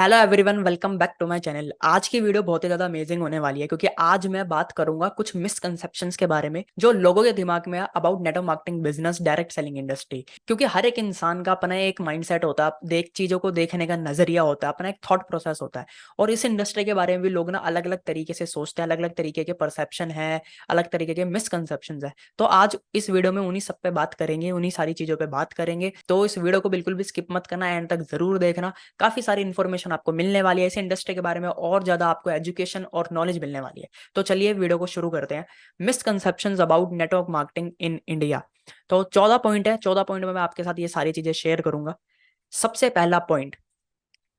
Hello everyone, welcome back to my channel. आज की video बहुत ही ज्यादा अमेजिंग होने वाली है क्योंकि आज मैं बात करूंगा कुछ मिसकंसेप्शंस के बारे में जो लोगों के दिमाग में है about network marketing business, direct selling industry. क्योंकि हर एक इंसान का अपना एक माइंडसेट होता है, देख चीजों को देखने का नजरिया होता है, अपना एक थॉट प्रोसेस होता है। और इस इंडस्ट्री के बारे में भी लोग ना अलग अलग तरीके से सोचते हैं, अलग अलग तरीके के परसेप्शन है, अलग तरीके के मिसकंसेप्शन है। तो आज इस वीडियो में उन्हीं सब पे बात करेंगे, उन्हीं सारी चीजों पे बात करेंगे। तो इस वीडियो को बिल्कुल भी स्किप मत करना, एंड तक जरूर देखना। काफी सारी इन्फॉर्मेशन आपको मिलने वाली है इस इंडस्ट्री के बारे में, और ज्यादा आपको एजुकेशन और नॉलेज मिलने वाली है। तो चलिए वीडियो को शुरू करते हैं। Misconceptions about network marketing in India. तो 14 पॉइंट है, 14 पॉइंट में मैं आपके साथ ये सारी चीजें शेयर करूंगा। सबसे पहला point,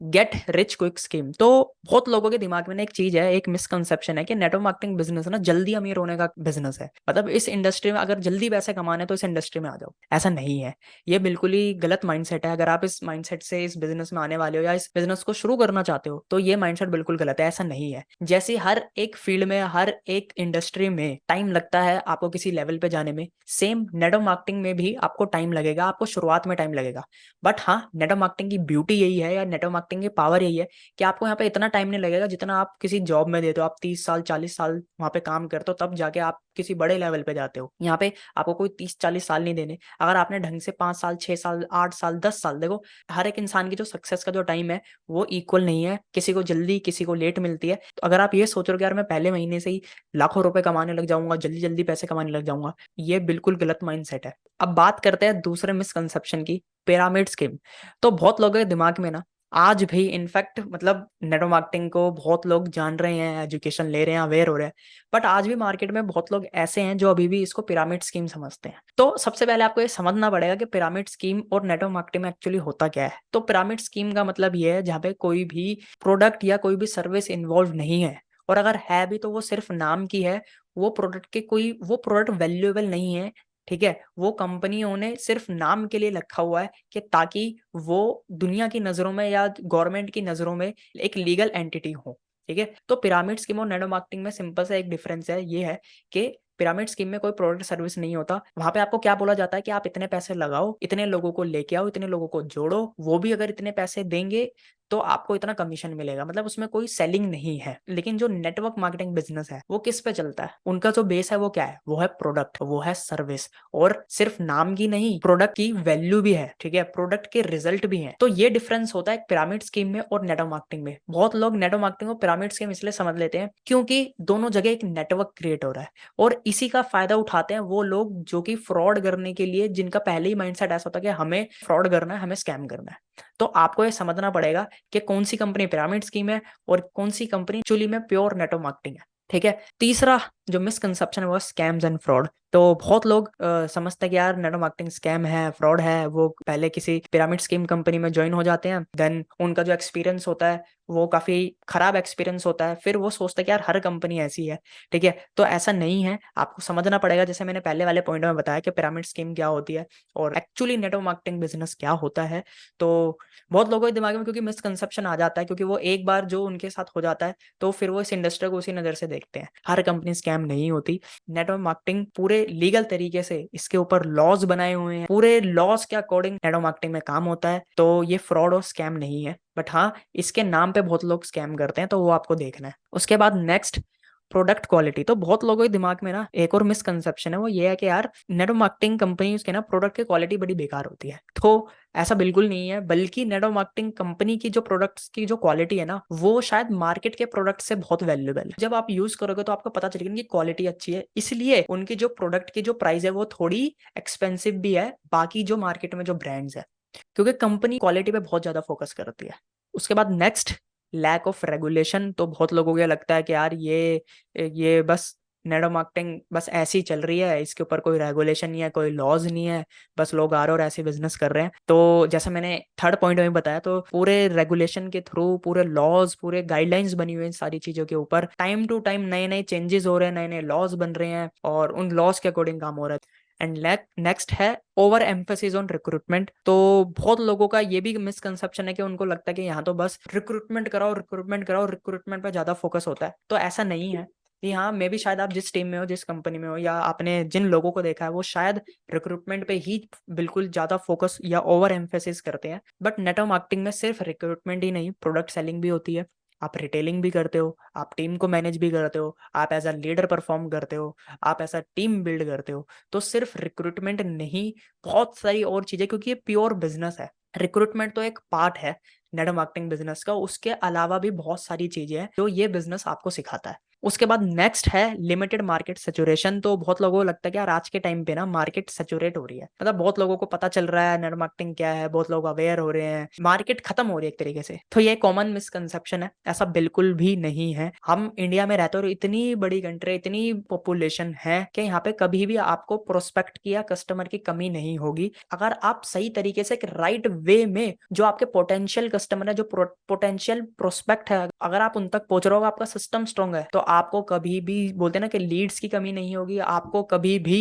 get rich quick scheme. तो बहुत लोगों के दिमाग में ना एक चीज है, एक मिसकंसेप्शन है कि नेटवर्क मार्केटिंग बिजनेस ना जल्दी अमीर होने का बिजनेस है। मतलब इस इंडस्ट्री में अगर जल्दी पैसे कमाने तो इस इंडस्ट्री में आ जाओ। ऐसा नहीं है। ये बिल्कुल ही गलत माइंडसेट है। अगर आप इस माइंडसेट से इस बिजनेस में आने वाले हो या इस बिजनेस को शुरू करना चाहते हो तो ये माइंडसेट बिल्कुल गलत है। ऐसा नहीं है। जैसे हर एक फील्ड में, हर एक इंडस्ट्री में टाइम लगता है आपको किसी लेवल पे जाने में, सेम नेटवर्क मार्केटिंग में भी आपको टाइम लगेगा, आपको शुरुआत में टाइम लगेगा। बट हाँ, नेटवर्क मार्केटिंग की ब्यूटी यही है, या नेटवर्क मार्केटिंग की पावर यही है कि आपको यहाँ पे इतना टाइम नहीं लगेगा जितना आप किसी जॉब में देते हो। आप 30 साल 40 साल वहां पे काम करते हो, तब जाके आप किसी बड़े लेवल पे जाते हो। यहाँ पे आपको कोई 30 40 साल नहीं देने। अगर आपने ढंग से 5 साल 6 साल 8 साल 10 साल, देखो हर एक इंसान की जो सक्सेस का जो टाइम है वो इक्वल नहीं है। किसी को जल्दी, किसी को लेट मिलती है। तो अगर आप ये सोच रहे हो कि यार मैं पहले महीने से ही लाखों रुपए कमाने लग जाऊंगा, जल्दी जल्दी पैसे कमाने लग जाऊंगा, ये बिल्कुल गलत माइंडसेट है। अब बात करते हैं दूसरे मिसकंसेप्शन की, पिरामिड स्कीम। तो बहुत लोगों के दिमाग में ना आज भी इनफैक्ट, मतलब नेटवर्क मार्केटिंग को बहुत लोग जान रहे हैं, एजुकेशन ले रहे हैं, अवेयर हो रहे हैं, बट आज भी मार्केट में बहुत लोग ऐसे हैं जो अभी भी इसको पिरामिड स्कीम समझते हैं। तो सबसे पहले आपको ये समझना पड़ेगा कि पिरामिड स्कीम और नेटवर्क मार्केटिंग में एक्चुअली होता क्या है। तो पिरामिड स्कीम का मतलब ये है जहाँ पे कोई भी प्रोडक्ट या कोई भी सर्विस इन्वॉल्व नहीं है, और अगर है भी तो वो सिर्फ नाम की है। वो प्रोडक्ट वैल्यूएबल नहीं है। ठीक है, वो कंपनियों ने सिर्फ नाम के लिए रखा हुआ है कि ताकि वो दुनिया की नजरों में या गवर्नमेंट की नजरों में एक लीगल एंटिटी हो। ठीक है, तो पिरामिड स्कीम और नैनो मार्केटिंग में सिंपल सा एक डिफरेंस है, ये है कि पिरामिड स्कीम में कोई प्रोडक्ट सर्विस नहीं होता। वहां पे आपको क्या बोला जाता है कि आप इतने पैसे लगाओ, इतने लोगों को लेके आओ, इतने लोगों को जोड़ो, वो भी अगर इतने पैसे देंगे तो आपको इतना कमीशन मिलेगा। मतलब उसमें कोई सेलिंग नहीं है। लेकिन जो नेटवर्क मार्केटिंग बिजनेस है वो किस पे चलता है? उनका जो बेस है वो क्या है? वो है प्रोडक्ट, वो है सर्विस। और सिर्फ नाम की नहीं, प्रोडक्ट की वैल्यू भी है। ठीक है, प्रोडक्ट के रिजल्ट भी है। तो ये डिफरेंस होता है पिरामिड स्कीम में और नेटवर्क मार्केटिंग में। बहुत लोग नेटवर्क मार्केटिंग और पिरामिड स्कीम इसलिए समझ लेते हैं क्योंकि दोनों जगह एक नेटवर्क क्रिएट हो रहा है, और इसी का फायदा उठाते हैं वो लोग जो कि फ्रॉड करने के लिए, जिनका पहले ही माइंडसेट ऐसा होता है कि हमें फ्रॉड करना है, हमें स्कैम करना है। तो आपको ये समझना पड़ेगा कि कौन सी कंपनी पिरामिड स्कीम है और कौन सी कंपनी एक्चुअली में प्योर नेटवर्क मार्केटिंग है। ठीक है, तीसरा जो मिसकंसेप्शन है वो स्कैम्स एंड फ्रॉड। तो बहुत लोग समझते हैं कि यार नेटवर्क मार्केटिंग स्कैम है, फ्रॉड है। वो पहले किसी पिरामिड स्कीम कंपनी में ज्वाइन हो जाते हैं, देन उनका जो एक्सपीरियंस होता है वो काफी खराब एक्सपीरियंस होता है, फिर वो सोचते हैं कि यार हर कंपनी ऐसी है। ठीक है, तो ऐसा नहीं है। आपको समझना पड़ेगा, जैसे मैंने पहले वाले पॉइंट में बताया कि पिरामिड स्कीम क्या होती है और एक्चुअली नेटवर्क मार्केटिंग बिजनेस क्या होता है। तो बहुत लोगों के दिमाग में क्योंकि मिसकंसेप्शन आ जाता है, क्योंकि वो एक बार जो उनके साथ हो जाता है तो फिर वो इस इंडस्ट्री को उसी नजर से देखते हैं। हर कंपनी स्कैम नहीं होती। नेटवर्क मार्केटिंग पूरे लीगल तरीके से इसके ऊपर लॉज बनाए हुए हैं, पूरे लॉज के अकॉर्डिंग नेटवर्क मार्केटिंग में काम होता है। तो ये फ्रॉड और स्कैम नहीं है, बट हाँ, इसके नाम पे बहुत लोग स्कैम करते हैं, तो वो आपको देखना है। उसके बाद नेक्स्ट, प्रोडक्ट क्वालिटी। तो बहुत लोगों के दिमाग में ना एक और मिसकंसेप्शन है, वो ये है कि यार नेटवर्क मार्केटिंग कंपनी के ना प्रोडक्ट की क्वालिटी बड़ी बेकार होती है। तो ऐसा बिल्कुल नहीं है, बल्कि नेटवर्क मार्केटिंग कंपनी की जो प्रोडक्ट्स की जो क्वालिटी है ना, वो शायद मार्केट के प्रोडक्ट से बहुत वैल्यूएबल है। जब आप यूज करोगे तो आपको पता चलेगा कि क्वालिटी अच्छी है, इसलिए उनकी जो प्रोडक्ट की जो प्राइस है वो थोड़ी एक्सपेंसिव भी है बाकी जो मार्केट में जो ब्रांड्स है, क्योंकि कंपनी क्वालिटी पे बहुत ज्यादा फोकस करती है। उसके बाद नेक्स्ट, लैक ऑफ रेगुलेशन। तो बहुत लोगों को लगता है कि यार ये बस नेटवर्क मार्केटिंग बस ऐसी चल रही है, इसके ऊपर कोई रेगुलेशन नहीं है, कोई लॉज नहीं है, बस लोग आ रहे और ऐसे बिजनेस कर रहे हैं। तो जैसे मैंने थर्ड पॉइंट में बताया, तो पूरे रेगुलेशन के थ्रू, पूरे लॉज, पूरे गाइडलाइंस बनी हुई हैं इन सारी चीजों के ऊपर। टाइम टू टाइम नए नए चेंजेस हो रहे हैं, नए नए लॉज बन रहे हैं, और उन लॉज के अकॉर्डिंग काम हो रहा है। एंड नेक्स्ट है ओवर एम्फेसिस ऑन रिक्रूटमेंट। तो बहुत लोगों का ये भी मिसकंसेप्शन है कि उनको लगता है कि यहाँ तो बस रिक्रूटमेंट कराओ, रिक्रूटमेंट कराओ, रिक्रूटमेंट पे ज्यादा फोकस होता है। तो ऐसा नहीं है। कि हाँ मे भी शायद आप जिस टीम में हो, जिस कंपनी में हो, या आपने जिन लोगों को देखा है वो शायद रिक्रूटमेंट पे ही बिल्कुल ज्यादा फोकस या ओवर एम्फेसिस करते हैं, बट नेटवर्क मार्केटिंग में सिर्फ रिक्रूटमेंट ही नहीं, प्रोडक्ट सेलिंग भी होती है, आप रिटेलिंग भी करते हो, आप टीम को मैनेज भी करते हो, आप एज अ लीडर परफॉर्म करते हो, आप ऐसा टीम बिल्ड करते हो। तो सिर्फ रिक्रूटमेंट नहीं, बहुत सारी और चीजें, क्योंकि ये प्योर बिजनेस है। रिक्रूटमेंट तो एक पार्ट है नेटवर्क मार्केटिंग बिजनेस का, उसके अलावा भी बहुत सारी चीजें हैं जो ये बिजनेस आपको सिखाता है। उसके बाद नेक्स्ट है लिमिटेड मार्केट सेचुरेशन। तो बहुत लोगों को लगता है कि यार आज के टाइम पे ना मार्केट सेचुरेट हो रही है, मतलब बहुत लोगों को पता चल रहा है नेटवर्क मार्केटिंग क्या है, बहुत लोग अवेयर हो रहे हैं, मार्केट खत्म हो रही है एक तरीके से। तो ये कॉमन मिसकंसेप्शन है, ऐसा बिल्कुल भी नहीं है। हम इंडिया में रहते हैं और इतनी बड़ी कंट्री, इतनी पॉपुलेशन है कि यहाँ पे कभी भी आपको प्रोस्पेक्ट की या कस्टमर की कमी नहीं होगी, अगर आप सही तरीके से एक राइट वे में जो आपके पोटेंशियल कस्टमर है, जो पोटेंशियल प्रोस्पेक्ट है, अगर आप उन तक पहुंच रहे हो, आपका सिस्टम स्ट्रांग है, तो आपको कभी भी बोलते हैं ना कि लीड्स की कमी नहीं होगी, आपको कभी भी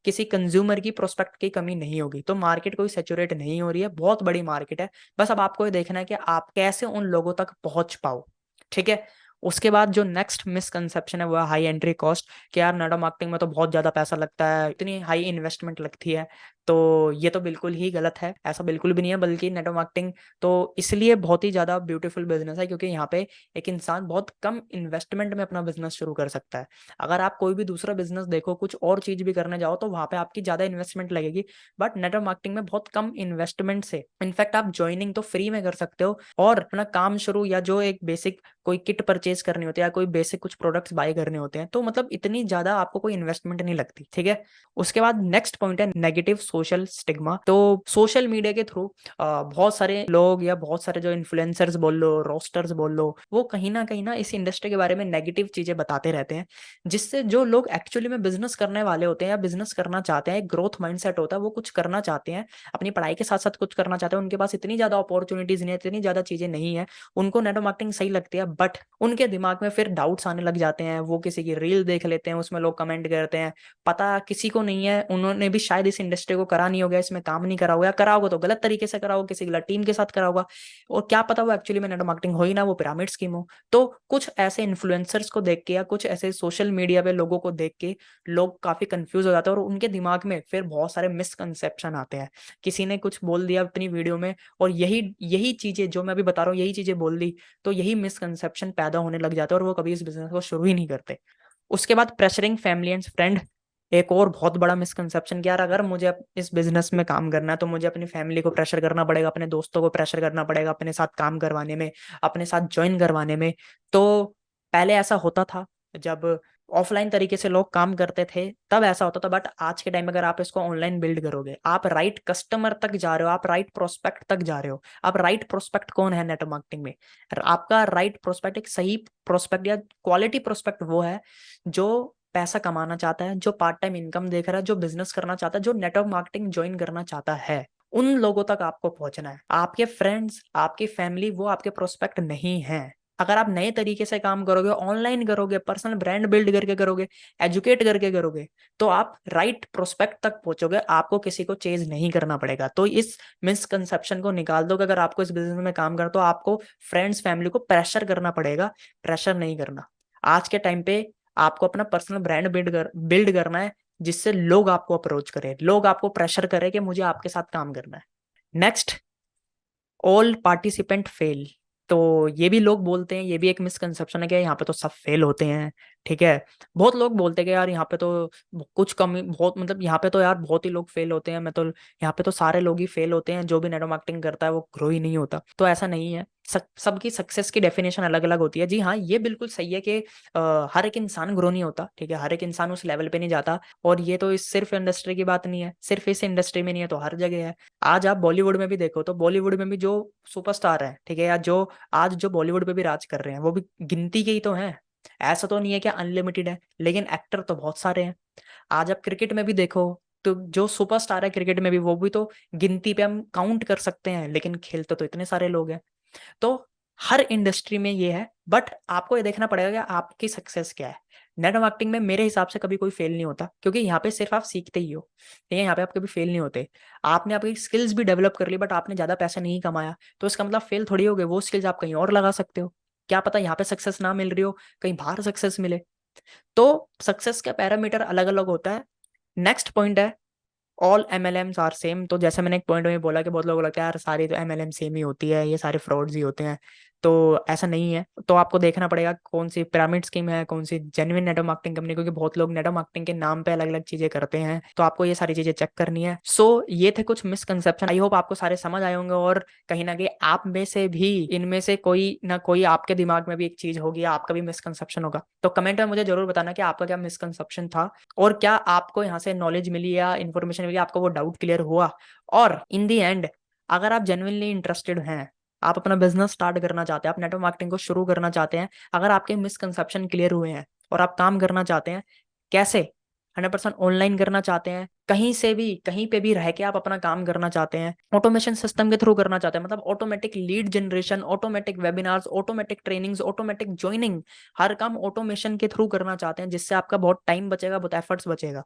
किसी कंज्यूमर की प्रोस्पेक्ट की कमी नहीं होगी। तो मार्केट कोई सेचुरेट नहीं हो रही है, बहुत बड़ी मार्केट है, बस अब आपको ये देखना है कि आप कैसे उन लोगों तक पहुंच पाओ। ठीक है। उसके बाद जो नेक्स्ट मिसकंसेप्शन है वो है हाई एंट्री कॉस्ट, कि यार नेटवर्क मार्केटिंग में तो बहुत ज्यादा पैसा लगता है, इतनी हाई इन्वेस्टमेंट लगती है। तो ये तो बिल्कुल ही गलत है, ऐसा बिल्कुल भी नहीं है, बल्कि नेटवर्क मार्केटिंग तो इसलिए बहुत ही ज्यादा ब्यूटीफुल बिजनेस है क्योंकि यहाँ पे एक इंसान बहुत कम इन्वेस्टमेंट में अपना बिजनेस शुरू कर सकता है। अगर आप कोई भी दूसरा बिजनेस देखो, कुछ और चीज भी करने जाओ, तो वहां पे आपकी ज्यादा इन्वेस्टमेंट लगेगी, बट नेटवर्क मार्केटिंग में बहुत कम इन्वेस्टमेंट से इनफैक्ट आप ज्वाइनिंग तो फ्री में कर सकते हो, और अपना काम शुरू, या जो एक बेसिक कोई किट परचेज करनी होती है या कोई बेसिक कुछ प्रोडक्ट्स बाय करने होते हैं, तो मतलब इतनी ज्यादा आपको कोई इन्वेस्टमेंट नहीं लगती। ठीक है। उसके बाद नेक्स्ट पॉइंट है नेगेटिव सोशल स्टिग्मा। तो सोशल मीडिया के थ्रू बहुत सारे लोग या बहुत सारे जो इन्फ्लुएंसर्स बोल लो, रोस्टर्स बोल लो, वो कहीं ना इस इंडस्ट्री के बारे में नेगेटिव चीजें बताते रहते हैं, जिससे जो लोग एक्चुअली में बिजनेस करने वाले होते हैं या बिजनेस करना चाहते हैं, एक ग्रोथ माइंडसेट होता है, वो कुछ करना चाहते हैं, अपनी पढ़ाई के साथ साथ कुछ करना चाहते हैं, उनके पास इतनी ज्यादा अपॉर्चुनिटीज नहीं है, इतनी ज्यादा चीजें नहीं है, उनको नेटवर्क मार्केटिंग सही लगती है, बट उनके दिमाग में फिर डाउट्स आने लग जाते हैं, वो किसी की रील देख लेते हैं, उसमें लोग कमेंट करते हैं, पता किसी को नहीं है, उन्होंने भी शायद इस इंडस्ट्री को करा नहीं होगा, इसमें काम नहीं करा होगा, करा होगा तो गलत तरीके से करा होगा, किसी गलत टीम के साथ करा होगा, और क्या पता वो एक्चुअली में नेटवर्क मार्केटिंग हो ही ना, वो पिरामिड स्कीम हो। तो कुछ ऐसे इन्फ्लुएंसर्स को देख के या कुछ ऐसे सोशल मीडिया पे लोगों को देख के लोग काफी कंफ्यूज हो जाते हैं, और उनके दिमाग में फिर बहुत सारे मिसकंसेप्शन आते हैं। किसी ने कुछ बोल दिया अपनी वीडियो में, और यही यही चीजें जो मैं अभी बता रहा हूँ, यही चीजें बोल दी, तो यही मिसकंसेप्शन पैदा होने लग जाते हैं, और वो कभी इस बिजनेस को शुरू ही नहीं करते। उसके बाद प्रेशरिंग फैमिली एंड फ्रेंड, एक और बहुत बड़ा मिसकंसेप्शन, कि यार अगर मुझे इस बिजनेस में काम करना है तो मुझे अपनी फैमिली को प्रेशर करना पड़ेगा, अपने दोस्तों को प्रेशर करना पड़ेगा अपने साथ काम करवाने में, अपने साथ ज्वाइन करवाने में। तो पहले ऐसा होता था जब ऑफलाइन तरीके से लोग काम करते थे, तब ऐसा होता था, बट आज के टाइम में अगर आप इसको ऑनलाइन बिल्ड करोगे, आप राइट कस्टमर तक जा रहे हो, आप राइट प्रोस्पेक्ट तक जा रहे हो। आप राइट प्रोस्पेक्ट कौन है नेटवर्क मार्केटिंग में? आपका राइट प्रोस्पेक्ट, एक सही प्रोस्पेक्ट या क्वालिटी प्रोस्पेक्ट वो है जो पैसा कमाना चाहता है, जो पार्ट टाइम इनकम देख रहा है, जो बिजनेस करना चाहता है, जो नेटवर्क मार्केटिंग ज्वाइन करना चाहता है। उन लोगों तक आपको पहुंचना है। आपके फ्रेंड्स, आपकी फैमिली, वो आपके प्रोस्पेक्ट नहीं है। अगर आप नए तरीके से काम करोगे, ऑनलाइन करोगे, पर्सनल ब्रांड बिल्ड करके करोगे, एजुकेट करके करोगे, तो आप राइट प्रोस्पेक्ट तक पहुंचोगे, आपको किसी को चेज नहीं करना पड़ेगा। तो इस मिसकंसेप्शन को निकाल दो कि अगर आपको इस बिजनेस में काम करना, तो आपको फ्रेंड्स फैमिली को प्रेशर करना पड़ेगा, प्रेशर नहीं करना। आज के टाइम पे आपको अपना पर्सनल ब्रांड बिल्ड करना है, जिससे लोग आपको अप्रोच करें, लोग आपको प्रेशर करें कि मुझे आपके साथ काम करना है। Next, all participant fail. तो ये भी लोग बोलते हैं, ये भी एक मिसकंसेप्शन है कि यहाँ पे तो सब फेल होते हैं। ठीक है। बहुत लोग बोलते हैं कि यार यहाँ पे तो कुछ कमी, बहुत मतलब यहाँ पे तो यार बहुत ही लोग फेल होते हैं, मैं तो यहाँ पे तो सारे लोग ही फेल होते हैं, जो भी नेटवर्क मार्केटिंग करता है वो ग्रो ही नहीं होता। तो ऐसा नहीं है, सबकी सक्सेस की डेफिनेशन अलग अलग होती है। जी हाँ, ये बिल्कुल सही है कि हर एक इंसान ग्रो नहीं होता। ठीक है। हर एक इंसान उस लेवल पे नहीं जाता, और ये तो इस सिर्फ इंडस्ट्री की बात नहीं है, सिर्फ इस इंडस्ट्री में नहीं है, तो हर जगह है। आज आप बॉलीवुड में भी देखो, तो बॉलीवुड में भी जो सुपरस्टार है, ठीक है, या जो आज जो बॉलीवुड पे भी राज कर रहे हैं, वो भी गिनती के ही तो हैं। ऐसा तो नहीं है कि अनलिमिटेड है, लेकिन एक्टर तो बहुत सारे हैं। आज आप क्रिकेट में भी देखो, तो जो सुपरस्टार है क्रिकेट में भी, वो भी तो गिनती पे हम काउंट कर सकते हैं, लेकिन खेलते तो इतने सारे लोग हैं। तो हर इंडस्ट्री में ये है, बट आपको ये देखना पड़ेगा कि आपकी सक्सेस क्या है। नेटवर्क मार्केटिंग में मेरे हिसाब से कभी कोई फेल नहीं होता, क्योंकि यहाँ पे सिर्फ आप सीखते ही हो, ठीक है, यहाँ पे आप कभी फेल नहीं होते। आपने आपकी स्किल्स भी डेवलप कर ली, बट आपने ज्यादा पैसा नहीं कमाया, तो इसका मतलब फेल थोड़ी हो गए। वो स्किल्स आप कहीं और लगा सकते हो, क्या पता यहाँ पे सक्सेस ना मिल रही हो, कहीं बाहर सक्सेस मिले। तो सक्सेस का पैरामीटर अलग अलग होता है। नेक्स्ट पॉइंट है ऑल MLMs आर सेम। तो जैसे मैंने एक पॉइंट में बोला कि बहुत लोगों को लगता है यार सारी तो MLM सेम ही होती है, ये सारे फ्रॉड्स ही होते हैं। तो ऐसा नहीं है। तो आपको देखना पड़ेगा कौन सी पिरामिड स्कीम है, कौन सी जेन्युइन नेटवर्क मार्केटिंग कंपनी, क्योंकि बहुत लोग नेटवर्क मार्केटिंग के नाम पे अलग अलग चीजें करते हैं। तो आपको ये सारी चीजें चेक करनी है। सो ये थे कुछ मिसकंसेप्शन। आई होप आपको सारे समझ आए होंगे, और कहीं ना कहीं आप में से भी इनमें से कोई ना कोई आपके दिमाग में भी एक चीज होगी, आपका भी मिसकंसेप्शन होगा। तो कमेंट में मुझे जरूर बताना कि आपका क्या मिसकंसेप्शन था, और क्या आपको यहाँ से नॉलेज मिली या इन्फॉर्मेशन मिली, आपको वो डाउट क्लियर हुआ। और इन दी एंड अगर आप जेन्युइनली इंटरेस्टेड हैं, आप अपना बिजनेस स्टार्ट करना चाहते हैं, आप नेटवर्क मार्केटिंग को शुरू करना चाहते हैं, अगर आपके मिसकंसेप्शन क्लियर हुए हैं और आप काम करना चाहते हैं, कैसे 100% ऑनलाइन करना चाहते हैं, कहीं से भी कहीं पे भी रह के आप अपना काम करना चाहते हैं, ऑटोमेशन सिस्टम के थ्रू करना चाहते हैं, मतलब automatic lead generation, automatic webinars, automatic trainings, automatic joining, हर काम ऑटोमेशन के थ्रू करना चाहते हैं, जिससे आपका बहुत टाइम बचेगा, बहुत एफर्ट्स बचेगा।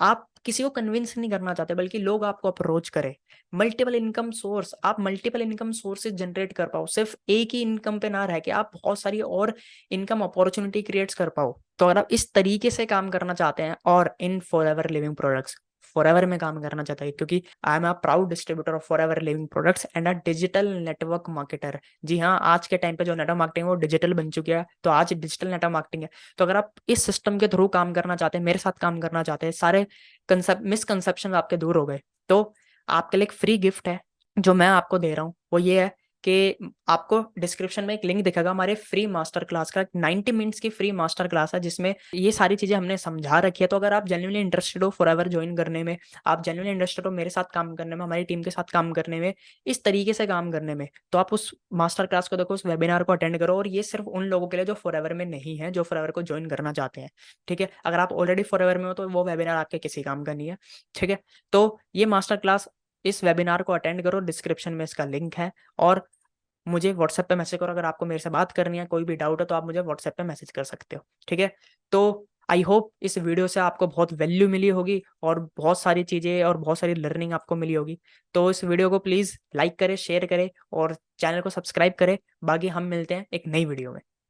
आप किसी को कन्विंस नहीं करना चाहते, बल्कि लोग आपको अप्रोच करें। मल्टीपल इनकम सोर्स, आप मल्टीपल इनकम सोर्सेज जनरेट कर पाओ, सिर्फ एक ही इनकम पे ना रह के आप बहुत सारी और इनकम अपॉर्चुनिटी क्रिएट्स कर पाओ। तो अगर आप इस तरीके से काम करना चाहते हैं, और इन फॉरएवर लिविंग प्रोडक्ट्स, फॉरएवर में काम करना चाहता है, क्योंकि I am a proud distributor of Forever Living products and a digital network marketer. जी हाँ, आज के टाइम पे जो नेटवर्क मार्केटिंग है वो डिजिटल बन चुकी है। तो आज डिजिटल नेटवर्क मार्केटिंग है। तो अगर आप इस सिस्टम के थ्रू काम करना चाहते हैं, मेरे साथ काम करना चाहते हैं, सारे मिसकंसेप्शन आपके दूर हो गए, तो आपके लिए एक फ्री गिफ्ट है जो मैं आपको दे रहा हूँ। वो ये है कि आपको डिस्क्रिप्शन में एक लिंक दिखेगा हमारे फ्री मास्टर क्लास का। 90 मिनट्स की फ्री मास्टर क्लास है, जिसमें ये सारी चीजें हमने समझा रखी है। तो अगर आप जेन्युइनली इंटरेस्टेड हो फॉरएवर ज्वाइन करने में, आप जेन्युइनली इंटरेस्टेड हो मेरे साथ काम करने में, हमारी टीम के साथ काम करने में, इस तरीके से काम करने में, तो आप उस मास्टर क्लास को देखो, उस वेबिनार को अटेंड करो। और ये सिर्फ उन लोगों के लिए जो फॉरएवर में नहीं है, जो फॉरएवर को ज्वाइन करना चाहते हैं। ठीक है, अगर आप ऑलरेडी फॉरएवर में हो तो वो वेबिनार आपके किसी काम का नहीं है। ठीक है, तो ये मास्टर क्लास, इस वेबिनार को अटेंड करो, डिस्क्रिप्शन में इसका लिंक है। और मुझे व्हाट्सएप पे मैसेज करो, अगर आपको मेरे से बात करनी है, कोई भी डाउट है तो आप मुझे व्हाट्सएप पे मैसेज कर सकते हो। ठीक है, तो आई होप इस वीडियो से आपको बहुत वैल्यू मिली होगी, और बहुत सारी चीज़ें और बहुत सारी लर्निंग आपको मिली होगी। तो इस वीडियो को प्लीज़ लाइक करें, शेयर करें, और चैनल को सब्सक्राइब करें। बाकी हम मिलते हैं एक नई वीडियो में।